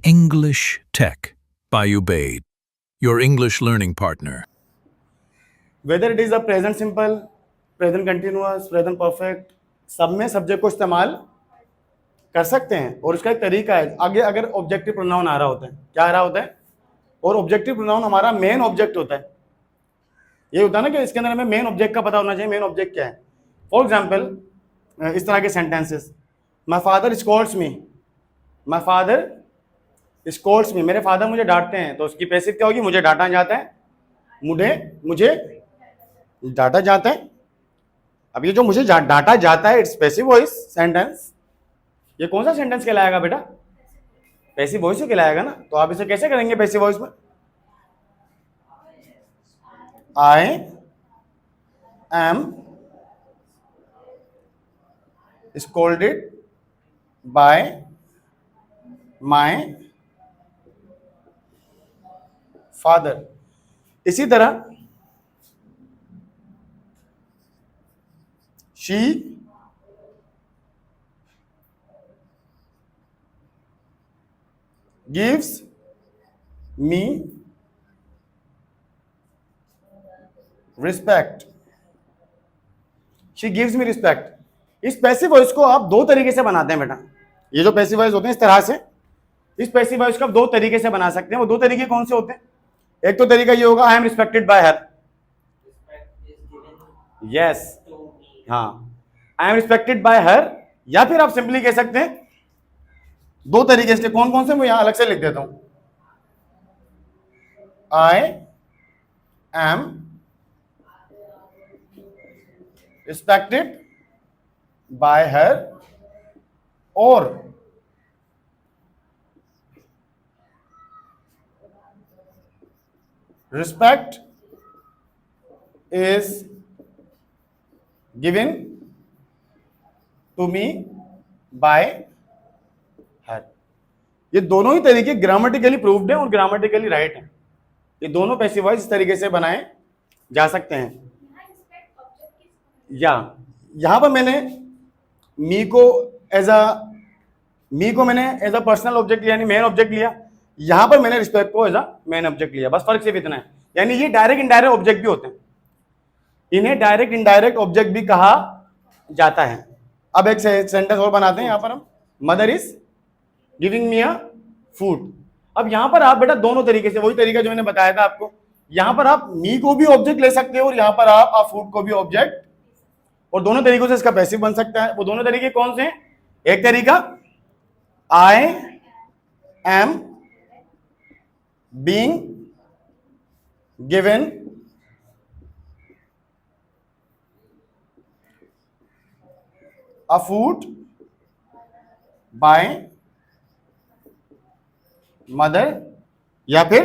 English Tech by Ubaid, your English learning partner. Whether it is a present simple, present continuous, present perfect, सब में subject को इस्तेमाल कर सकते हैं। और उसका एक तरीका है, आगे अगर ऑब्जेक्टिव प्रोनाउन आ रहा होता है, क्या आ रहा होता है, और ऑब्जेक्टिव प्रोनाउन हमारा मेन ऑब्जेक्ट होता है। ये होता है ना कि इसके अंदर हमें मेन ऑब्जेक्ट का पता होना चाहिए, मेन ऑब्जेक्ट क्या है। फॉर एग्जाम्पल इस तरह के sentences, my father scolds me, my father scolds me, मेरे फादर मुझे डांटते हैं, तो उसकी पैसिव क्या होगी, मुझे डांटा जाता है, मुझे डांटा जाता है। अब ये जो मुझे डांटा जाता है, इट्स पैसिव वॉइस सेंटेंस। ये कौन सा सेंटेंस कहलाएगा बेटा, पैसिव वॉइस ही कहलाएगा ना। तो आप इसे कैसे करेंगे पैसिव वॉइस में, I am scolded bye my father. इसी तरह she gives me respect, she gives me respect। इस पैसिव वॉइस को आप दो तरीके से बनाते हैं बेटा। ये जो पैसिव वॉइस होते हैं इस तरह से, इस पैसिव वॉइस को आप दो तरीके से बना सकते हैं। वो दो तरीके कौन से होते हैं, एक तो तरीका ये होगा, I am respected by her, yes, हाँ, I am respected by her. या फिर आप सिंपली कह सकते हैं दो तरीके से, कौन कौन से मैं यहां अलग से लिख देता हूं, I am respected by her, और respect is given to me by her. ये दोनों ही तरीके ग्रामेटिकली प्रूव्ड हैं और ग्रामेटिकली राइट हैं। ये दोनों पैसिव वॉइस इस तरीके से बनाए जा सकते हैं। या यहां पर मैंने मी को मैंने एज अ पर्सनल ऑब्जेक्ट लिया, यानी मेन ऑब्जेक्ट लिया। यहां पर मैंने रिस्पेक्ट को एज अ मेन ऑब्जेक्ट लिया, बस फर्क सिर्फ इतना है। यानी ये डायरेक्ट इनडायरेक्ट ऑब्जेक्ट भी होते हैं, इन्हें डायरेक्ट इनडायरेक्ट ऑब्जेक्ट भी कहा जाता है। अब एक सेंटेंस और बनाते हैं। यहां पर हम, mother is giving me a food. अब यहां पर आप बेटा दोनों तरीके से, वही तरीका जो मैंने बताया था आपको, यहां पर आप मी को भी ऑब्जेक्ट ले सकते हो और यहां पर आप फूड को भी ऑब्जेक्ट, और दोनों तरीकों से इसका पैसिव बन सकता है। वो दोनों तरीके कौन से हैं, एक तरीका I am being given a food by mother, या फिर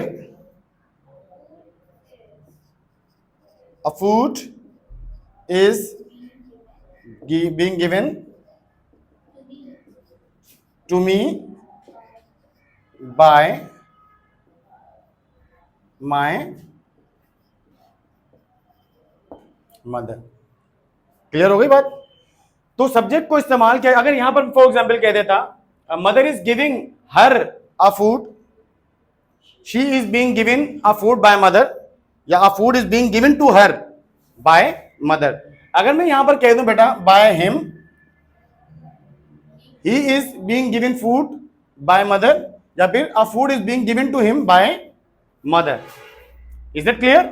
a food is being given to me by my mother। Clear हो गई बात। तो सब्जेक्ट को इस्तेमाल किया, अगर यहां पर फॉर एग्जाम्पल कह देता mother is giving her a food, she is being given a food by mother, या a food is being given to her by mother. अगर मैं यहां पर कह दूं बेटा by him, he is being given food by mother, या फिर a food is being given to him by mother. Is that clear.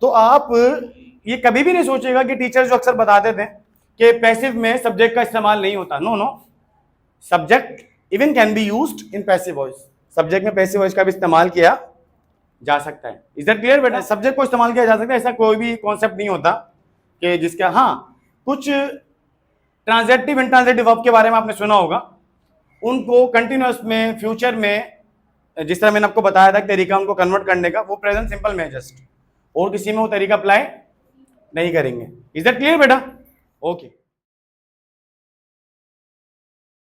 तो आप ये कभी भी नहीं सोचेगा कि टीचर जो अक्सर बताते थे कि पैसिव में सब्जेक्ट का इस्तेमाल नहीं होता। No no, subject even can be used in passive voice. Subject में पैसिव वॉइस का भी इस्तेमाल किया जा सकता है। इज दैट क्लियर बेटा। सब्जेक्ट को इस्तेमाल किया जा सकता है, ऐसा कोई भी कॉन्सेप्ट नहीं होता कि जिसका, हाँ, कुछ ट्रांजेक्टिव इंट्रांजेक्टिव वर्ब के बारे में आपने सुना होगा, उनको कंटिन्यूअस में, फ्यूचर में, जिस तरह मैंने आपको बताया था तरीका उनको कन्वर्ट करने का, वो प्रेजेंट सिंपल में जस्ट, और किसी में वो तरीका अप्लाई नहीं करेंगे। इज दैट क्लियर बेटा। ओके।